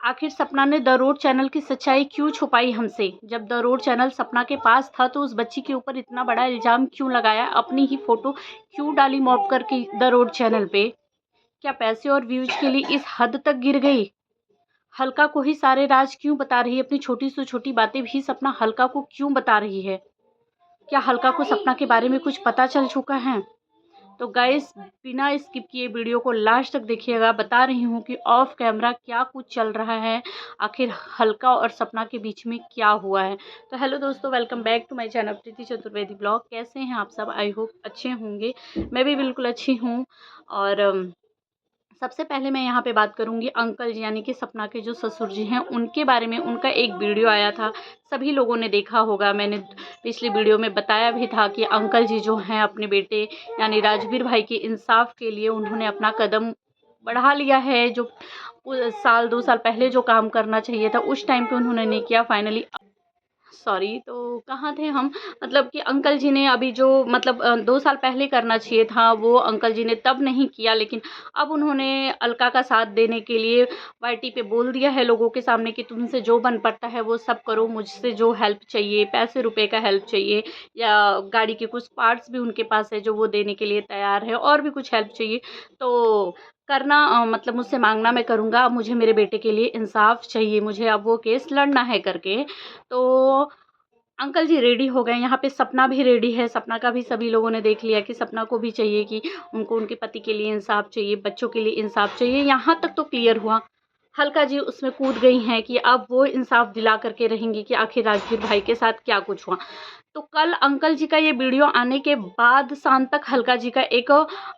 आखिर सपना ने द रोड चैनल की सच्चाई क्यों छुपाई हमसे? जब द रोड चैनल सपना के पास था तो उस बच्ची के ऊपर इतना बड़ा इल्ज़ाम क्यों लगाया? अपनी ही फ़ोटो क्यों डाली मॉब करके द रोड चैनल पे? क्या पैसे और व्यूज़ के लिए इस हद तक गिर गई? हल्का को ही सारे राज क्यों बता रही है? अपनी छोटी से छोटी बातें भी सपना हल्का को क्यों बता रही है? क्या हल्का को सपना के बारे में कुछ पता चल चुका है? तो गाइस बिना स्किप किए वीडियो को लास्ट तक देखिएगा। बता रही हूँ कि ऑफ कैमरा क्या कुछ चल रहा है, आखिर हल्का और सपना के बीच में क्या हुआ है। तो हेलो दोस्तों, welcome back to my channel Preeti Chaturvedi blog. कैसे हैं आप सब? आई होप अच्छे होंगे। मैं भी बिल्कुल अच्छी हूँ। और सबसे पहले मैं यहाँ पे बात करूँगी अंकल जी यानी कि सपना के जो ससुर जी हैं उनके बारे में। उनका एक वीडियो आया था, सभी लोगों ने देखा होगा। मैंने पिछली वीडियो में बताया भी था कि अंकल जी जो हैं अपने बेटे यानी राजवीर भाई के इंसाफ के लिए उन्होंने अपना कदम बढ़ा लिया है। जो साल 2 साल पहले जो काम करना चाहिए था उस टाइम पे उन्होंने नहीं किया। फाइनली सॉरी, तो कहाँ थे हम? मतलब कि अंकल जी ने अभी जो 2 साल पहले करना चाहिए था वो अंकल जी ने तब नहीं किया, लेकिन अब उन्होंने अलका का साथ देने के लिए वाईटी पे बोल दिया है लोगों के सामने कि तुमसे जो बन पड़ता है वो सब करो, मुझसे जो हेल्प चाहिए, पैसे रुपए का हेल्प चाहिए या गाड़ी के कुछ पार्ट्स भी उनके पास है जो वो देने के लिए तैयार है, और भी कुछ हेल्प चाहिए तो करना, मतलब मुझसे मांगना मैं करूँगा। अब मुझे मेरे बेटे के लिए इंसाफ चाहिए, मुझे अब वो केस लड़ना है करके। तो अंकल जी रेडी हो गए। यहाँ पे सपना भी रेडी है। सपना का भी सभी लोगों ने देख लिया कि सपना को भी चाहिए कि उनको उनके पति के लिए इंसाफ चाहिए, बच्चों के लिए इंसाफ चाहिए। यहाँ तक तो क्लियर हुआ। हल्का जी उसमें कूद गई हैं कि अब वो इंसाफ दिला करके रहेंगी कि आखिर राजवीर भाई के साथ क्या कुछ हुआ। तो कल अंकल जी का ये वीडियो आने के बाद शाम तक हल्का जी का एक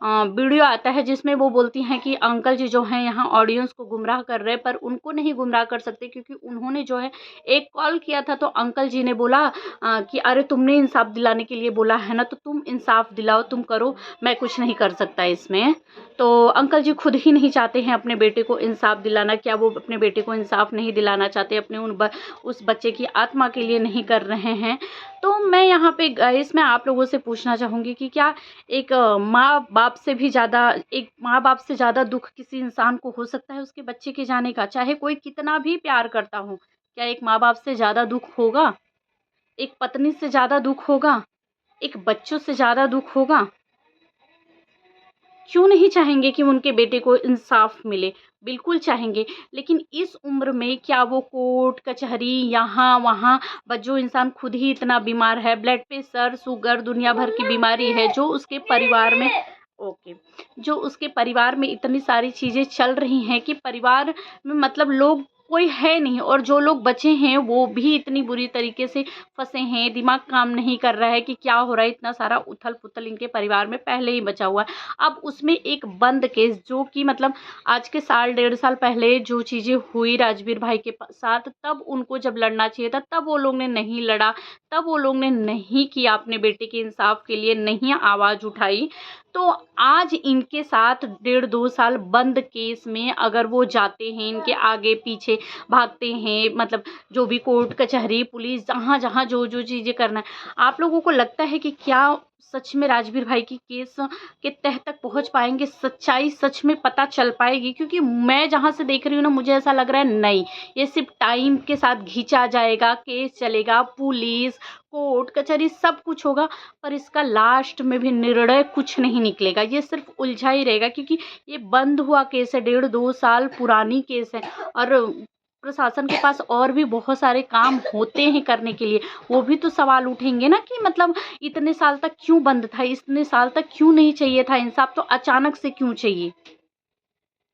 वीडियो आता है जिसमें वो बोलती हैं कि अंकल जी जो हैं यहाँ ऑडियंस को गुमराह कर रहे हैं, पर उनको नहीं गुमराह कर सकते क्योंकि उन्होंने जो है एक कॉल किया था। तो अंकल जी ने बोला कि अरे तुमने इंसाफ दिलाने के लिए बोला है ना, तो तुम इंसाफ दिलाओ, तुम करो, मैं कुछ नहीं कर सकता इसमें। तो अंकल जी खुद ही नहीं चाहते हैं अपने बेटे को इंसाफ दिलाना। क्या वो अपने बेटे को इंसाफ नहीं दिलाना चाहते? अपने उस बच्चे की आत्मा के लिए नहीं कर रहे हैं? तो मैं यहाँ पे गाइस मैं आप लोगों से पूछना चाहूँगी कि क्या एक माँ बाप से ज़्यादा दुख किसी इंसान को हो सकता है उसके बच्चे के जाने का? चाहे कोई कितना भी प्यार करता हो, क्या एक माँ बाप से ज़्यादा दुख होगा? एक पत्नी से ज़्यादा दुख होगा? एक बच्चों से ज़्यादा दुख होगा? क्यों नहीं चाहेंगे कि उनके बेटे को इंसाफ मिले? बिल्कुल चाहेंगे। लेकिन इस उम्र में क्या वो कोर्ट कचहरी यहाँ वहाँ, जो इंसान खुद ही इतना बीमार है, ब्लड प्रेशर, शुगर, दुनिया भर की बीमारी है, जो उसके परिवार में ओके, जो उसके परिवार में इतनी सारी चीज़ें चल रही हैं कि परिवार में लोग कोई है नहीं, और जो लोग बचे हैं वो भी इतनी बुरी तरीके से फँसे हैं, दिमाग काम नहीं कर रहा है कि क्या हो रहा है। इतना सारा उथल-पुथल इनके परिवार में पहले ही बचा हुआ है। अब उसमें एक बंद केस जो कि आज के साल 1.5 साल पहले जो चीज़ें हुई राजवीर भाई के साथ, तब उनको जब लड़ना चाहिए था तब वो लोग ने नहीं लड़ा, तब वो लोग ने नहीं किया, अपने बेटे के इंसाफ के लिए नहीं आवाज़ उठाई। तो आज इनके साथ 1.5-2 साल बंद केस में अगर वो जाते हैं, इनके आगे पीछे भागते हैं, जो भी कोर्ट कचहरी पुलिस जहाँ जहाँ जो जो चीज़ें करना है, आप लोगों को लगता है कि क्या सच में राजवीर भाई की केस के तह तक पहुंच पाएंगे? सच्चाई सच में पता चल पाएगी? क्योंकि मैं जहां से देख रही हूँ ना, मुझे ऐसा लग रहा है नहीं, ये सिर्फ टाइम के साथ खींचा जाएगा, केस चलेगा, पुलिस कोर्ट कचहरी सब कुछ होगा, पर इसका लास्ट में भी निर्णय कुछ नहीं निकलेगा। ये सिर्फ उलझा ही रहेगा क्योंकि ये बंद हुआ केस है, 1.5-2 साल पुरानी केस है, और प्रशासन के पास और भी बहुत सारे काम होते हैं करने के लिए। वो भी तो सवाल उठेंगे ना कि इतने साल तक क्यों बंद था, इतने साल तक क्यों नहीं चाहिए था इंसाफ, तो अचानक से क्यों चाहिए?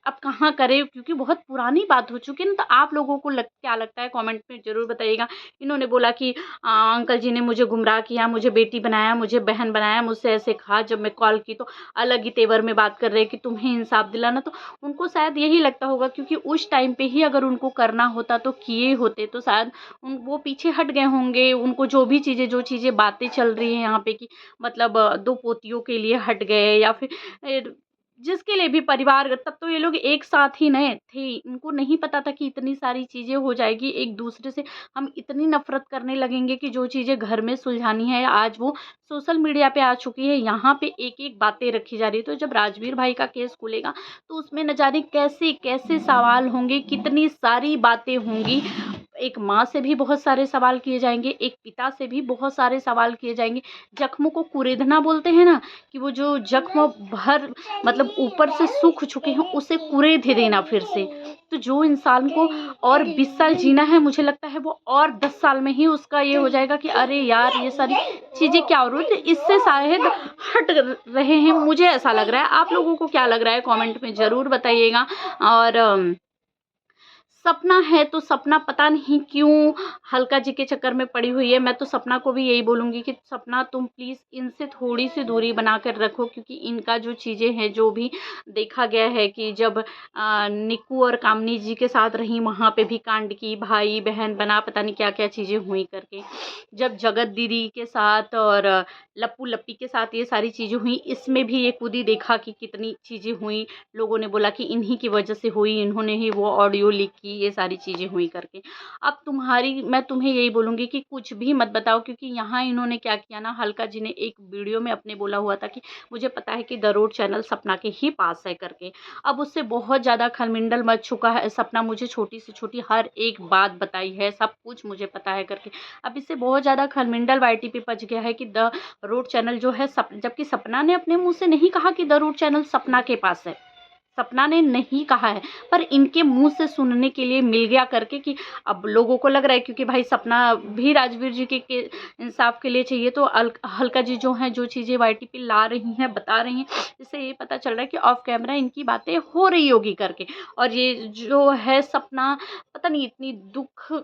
अब कहाँ करें? क्योंकि बहुत पुरानी बात हो चुकी है ना। तो आप लोगों को क्या लगता है कमेंट में ज़रूर बताइएगा। इन्होंने बोला कि अंकल जी ने मुझे गुमराह किया, मुझे बेटी बनाया, मुझे बहन बनाया, मुझसे ऐसे कहा, जब मैं कॉल की तो अलग ही तेवर में बात कर रहे हैं कि तुम्हें इंसाफ दिलाना। तो उनको शायद यही लगता होगा क्योंकि उस टाइम पे ही अगर उनको करना होता तो किए होते, तो शायद वो पीछे हट गए होंगे। उनको जो चीज़ें बातें चल रही हैं यहाँ पे कि 2 पोतियों के लिए हट गए, या फिर जिसके लिए भी परिवार, तब तो ये लोग एक साथ ही नए थे, इनको नहीं पता था कि इतनी सारी चीज़ें हो जाएगी, एक दूसरे से हम इतनी नफरत करने लगेंगे कि जो चीज़ें घर में सुलझानी है आज वो सोशल मीडिया पे आ चुकी है, यहाँ पे एक एक बातें रखी जा रही है। तो जब राजवीर भाई का केस खुलेगा तो उसमें न जाने कैसे कैसे सवाल होंगे, कितनी सारी बातें होंगी। एक माँ से भी बहुत सारे सवाल किए जाएंगे, एक पिता से भी बहुत सारे सवाल किए जाएंगे। जख्मों को कुरेदना बोलते हैं ना, कि वो जो जख्म भर मतलब ऊपर से सूख चुके हैं उसे कुरेद ही देना फिर से। तो जो इंसान को और 20 साल जीना है, मुझे लगता है वो और 10 साल में ही उसका ये हो जाएगा कि अरे यार ये सारी चीज़ें क्या हो रही है, तो इससे शायद हट रहे हैं, मुझे ऐसा लग रहा है। आप लोगों को क्या लग रहा है कमेंट में ज़रूर बताइएगा। और सपना है तो सपना पता नहीं क्यों हल्का जी के चक्कर में पड़ी हुई है। मैं तो सपना को भी यही बोलूँगी कि सपना तुम प्लीज़ इनसे थोड़ी-सी दूरी बना कर रखो, क्योंकि इनका जो चीज़ें हैं, जो भी देखा गया है कि जब निक्कू और कामनी जी के साथ रहीं वहाँ पे भी कांड की, भाई-बहन बना पता नहीं क्या-क्या चीज़ें हुई करके। जब जगत दीदी के साथ और लप्पू-लप्पी के साथ ये सारी चीज़ें हुई, इसमें भी ये खुद ही देखा कि कितनी चीज़ें हुई। लोगों ने बोला कि इन्हीं की वजह से हुई, इन्होंने ही वो ऑडियो लीक की, ये सारी चीज़ें हुई करके। अब मैं तुम्हें यही बोलूँगी कि कुछ भी मत बताओ, क्योंकि यहाँ इन्होंने क्या किया ना, हल्का जी ने एक वीडियो में अपने बोला हुआ था कि मुझे पता है कि द रोड चैनल सपना के ही पास है करके। अब उससे बहुत ज़्यादा खलमिंडल मच चुका है। सपना मुझे छोटी से छोटी हर एक बात बताई है, सब कुछ मुझे पता है करके। अब इससे बहुत ज़्यादा खलमिंडल वाईटी पे पच गया है कि द रोड चैनल जो है जबकि सपना ने अपने मुँह से नहीं कहा कि द रोड चैनल सपना के पास है। सपना ने नहीं कहा है, पर इनके मुँह से सुनने के लिए मिल गया करके कि अब लोगों को लग रहा है, क्योंकि भाई सपना भी राजवीर जी के इंसाफ के लिए चाहिए, तो हल्का जी जो हैं, जो चीज़ें वाईटी पे ला रही हैं, बता रही हैं, इससे ये पता चल रहा है कि ऑफ कैमरा इनकी बातें हो रही होगी करके। और ये जो है सपना, पता नहीं इतनी दुख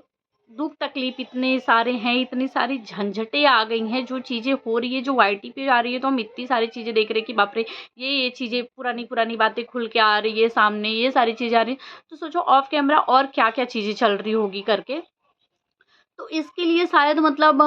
तकलीफ इतने सारे हैं, इतनी सारी झंझटें आ गई हैं, जो चीज़ें हो रही है, जो वाईटी पे आ रही है, तो हम इतनी सारी चीज़ें देख रहे हैं कि बाप रे, ये चीज़ें पुरानी बातें खुल के आ रही है सामने, ये सारी चीज़ें आ रही हैं। तो सोचो ऑफ कैमरा और क्या-क्या चीज़ें चल रही होगी करके। तो इसके लिए शायद मतलब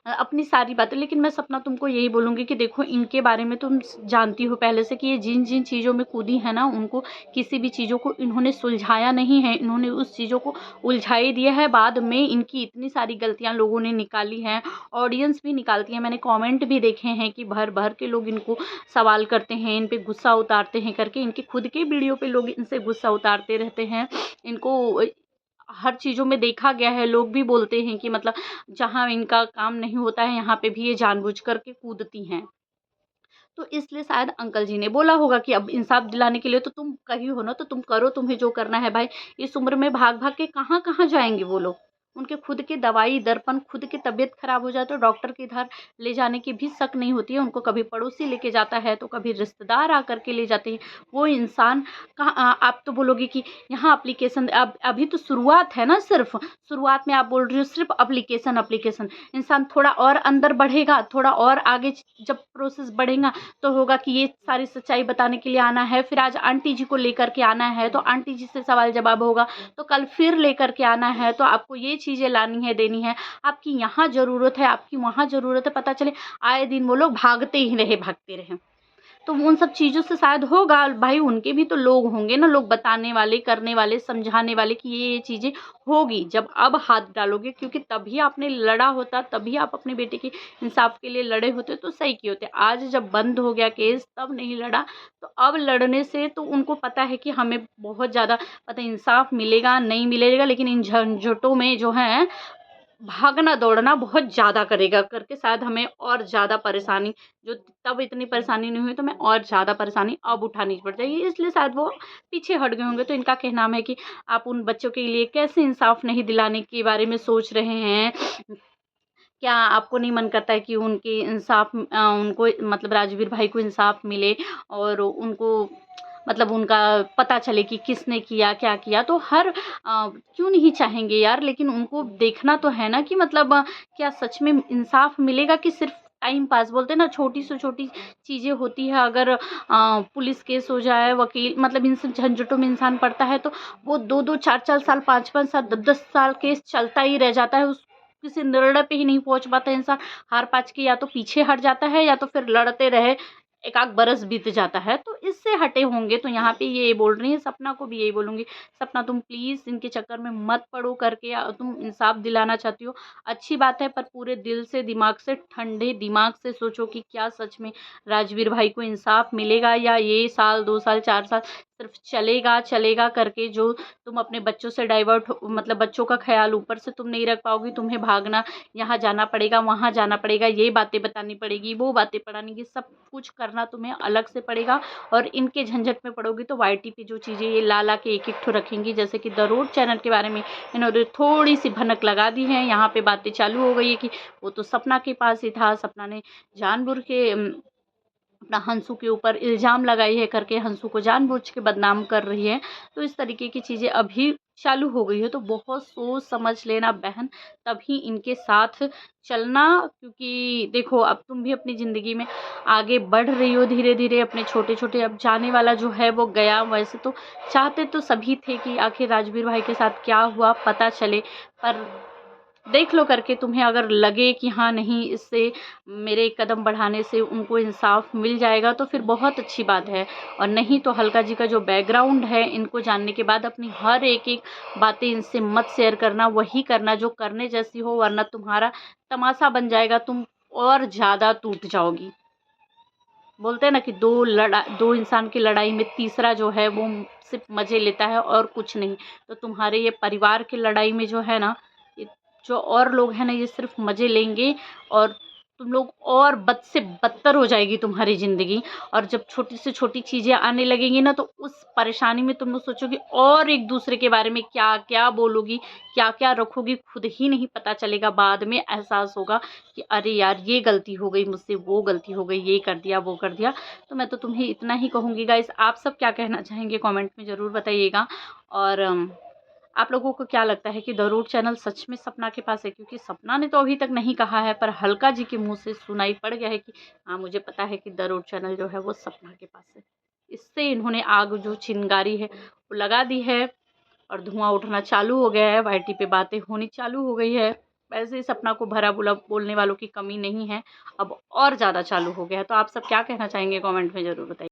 अपनी सारी बातें, लेकिन मैं सपना तुमको यही बोलूँगी कि देखो इनके बारे में तुम जानती हो पहले से कि ये जिन-जिन चीज़ों में कूदी है ना, उनको किसी भी चीज़ों को इन्होंने सुलझाया नहीं है, इन्होंने उस चीज़ों को उलझा ही दिया है। बाद में इनकी इतनी सारी गलतियाँ लोगों ने निकाली हैं, ऑडियंस भी निकालती है। मैंने कमेंट भी देखे हैं कि भर-भर के लोग इनको सवाल करते हैं, इन पे गुस्सा उतारते हैं करके। इनके खुद के वीडियो पे लोग इनसे गुस्सा उतारते रहते हैं। इनको हर चीज़ों में देखा गया है, लोग भी बोलते हैं कि मतलब जहाँ इनका काम नहीं होता है, यहाँ पे भी ये जानबूझ कर के कूदती हैं। तो इसलिए शायद अंकल जी ने बोला होगा कि अब इंसाफ दिलाने के लिए तो तुम कही हो ना, तो तुम करो, तुम्हें जो करना है भाई। इस उम्र में भाग-भाग के कहाँ-कहाँ जाएँगे वो लोग। उनके खुद के दवाई दर्पण, खुद की तबीयत खराब हो जाए तो डॉक्टर के इधर ले जाने की भी शक नहीं होती है। उनको कभी पड़ोसी लेके जाता है, तो कभी रिश्तेदार आकर के ले जाते हैं। वो इंसान आप तो बोलोगे कि यहाँ एप्लीकेशन, अब अभी तो शुरुआत है ना, सिर्फ़ शुरुआत में आप बोल रही हो सिर्फ़ एप्लीकेशन। इंसान थोड़ा और अंदर बढ़ेगा, थोड़ा और आगे जब प्रोसेस बढ़ेगा तो होगा कि ये सारी सच्चाई बताने के लिए आना है। फिर आज आंटी जी को लेकर के आना है, तो आंटी जी से सवाल जवाब होगा, तो कल फिर लेकर के आना है, तो आपको ये चीज़ें लानी है, देनी है। आपकी यहाँ ज़रूरत है, आपकी वहाँ ज़रूरत है, पता चले आए दिन वो लोग भागते ही रहे, भागते रहे। तो उन सब चीज़ों से शायद होगा, भाई उनके भी तो लोग होंगे ना, लोग बताने वाले, करने वाले, समझाने वाले कि ये चीज़ें होगी। जब अब हाथ डालोगे, क्योंकि तभी आपने लड़ा होता, तभी आप अपने बेटे के इंसाफ के लिए लड़े होते, तो सही किए होते। आज जब बंद हो गया केस, तब नहीं लड़ा, तो अब लड़ने से तो उनको पता है कि हमें बहुत ज़्यादा पता इंसाफ मिलेगा, नहीं मिलेगा, लेकिन इन झंझटों में जो है भागना-दौड़ना बहुत ज़्यादा करेगा करके शायद हमें और ज़्यादा परेशानी, जो तब इतनी परेशानी नहीं हुई, तो हमें और ज़्यादा परेशानी अब उठानी पड़ जाएगी, इसलिए शायद वो पीछे हट गए होंगे। तो इनका कहना है कि आप उन बच्चों के लिए कैसे इंसाफ़ नहीं दिलाने के बारे में सोच रहे हैं? क्या आपको नहीं मन करता है कि उनके उनको मतलब राजवीर भाई को इंसाफ़ मिले और उनको मतलब उनका पता चले कि किसने किया, क्या किया? तो क्यों नहीं चाहेंगे यार, लेकिन उनको देखना तो है ना कि मतलब क्या सच में इंसाफ़ मिलेगा कि सिर्फ़ टाइम पास। बोलते हैं ना, छोटी से छोटी चीज़ें होती है, अगर पुलिस केस हो जाए, वकील मतलब इन सब झंझटों में इंसान पड़ता है, तो वो 2-2 4-4 साल, 5-5 साल, 10-10 साल केस चलता ही रह जाता है। उस किसी निर्णय पे ही नहीं पहुँच पाता इंसान। हार-पाच के या तो पीछे हट जाता है, या तो फिर लड़ते रहे। एक आध बरस बीत जाता है, तो इससे हटे होंगे। तो यहाँ पे ये बोल रही हैं, सपना को भी यही बोलूँगी, सपना तुम प्लीज़ इनके चक्कर में मत पड़ो करके, तुम इंसाफ दिलाना चाहती हो, अच्छी बात है, पर पूरे दिल से, दिमाग से, ठंडे दिमाग से सोचो कि क्या सच में राजवीर भाई को इंसाफ मिलेगा, या ये साल 2 साल 4 साल सिर्फ चलेगा चलेगा करके जो तुम अपने बच्चों से डाइवर्ट मतलब बच्चों का ख्याल ऊपर से तुम नहीं रख पाओगी, तुम्हें भागना, यहाँ जाना पड़ेगा, वहाँ जाना पड़ेगा, ये बातें बतानी पड़ेगी, वो बातें पढ़ानी, सब कुछ करना तुम्हें अलग से पड़ेगा। और इनके झंझट में पड़ोगी तो वाईटी पे जो चीज़ें ये ला ला के एक ठो रखेंगी, जैसे कि द रोड चैनल के बारे में इन्होंने थोड़ी सी भनक लगा दी है, यहाँ पे बातें चालू हो गई है कि वो तो सपना के पास ही था, सपना ने जानबूझ के अपना हंसू के ऊपर इल्ज़ाम लगाई है करके हंसू को जानबूझ के बदनाम कर रही है। तो इस तरीके की चीज़ें अभी चालू हो गई है, तो बहुत सोच समझ लेना बहन, तभी इनके साथ चलना, क्योंकि देखो अब तुम भी अपनी ज़िंदगी में आगे बढ़ रही हो धीरे-धीरे, अपने छोटे-छोटे, अब जाने वाला जो है वो गया। वैसे तो चाहते तो सभी थे कि आखिर राजवीर भाई के साथ क्या हुआ पता चले, पर देख लो करके, तुम्हें अगर लगे कि हाँ नहीं, इससे मेरे कदम बढ़ाने से उनको इंसाफ मिल जाएगा तो फिर बहुत अच्छी बात है, और नहीं तो हल्का जी का जो बैकग्राउंड है इनको जानने के बाद अपनी हर एक बातें इनसे मत शेयर करना, वही करना जो करने जैसी हो, वरना तुम्हारा तमाशा बन जाएगा, तुम और ज़्यादा टूट जाओगी। बोलते हैं ना कि दो इंसान की लड़ाई में तीसरा जो है वो सिर्फ मज़े लेता है और कुछ नहीं। तो तुम्हारे ये परिवार की लड़ाई में जो है ना, ये जो और लोग हैं ना, ये सिर्फ मज़े लेंगे, और तुम लोग और बद से बदतर हो जाएगी तुम्हारी ज़िंदगी। और जब छोटी से छोटी चीज़ें आने लगेंगी ना, तो उस परेशानी में तुम लोग सोचोगी और एक दूसरे के बारे में क्या-क्या बोलोगी, क्या-क्या रखोगी, खुद ही नहीं पता चलेगा। बाद में एहसास होगा कि अरे यार, ये गलती हो गई मुझसे, वो गलती हो गई, ये कर दिया, वो कर दिया। तो मैं तो तुम्हें इतना ही कहूँगी गाइस, आप सब क्या कहना चाहेंगे कमेंट में ज़रूर बताइएगा। और आप लोगों को क्या लगता है कि द रोड चैनल सच में सपना के पास है? क्योंकि सपना ने तो अभी तक नहीं कहा है, पर हल्का जी के मुँह से सुनाई पड़ गया है कि हाँ, मुझे पता है कि द रोड चैनल जो है वो सपना के पास है। इससे इन्होंने आग जो चिंगारी है वो लगा दी है, और धुआँ उठना चालू हो गया है, वाईटी पे बातें होनी चालू हो गई है। वैसे ही सपना को भला बुरा बोलने वालों की कमी नहीं है, अब और ज़्यादा चालू हो गया है। तो आप सब क्या कहना चाहेंगे कमेंट में ज़रूर बताइए।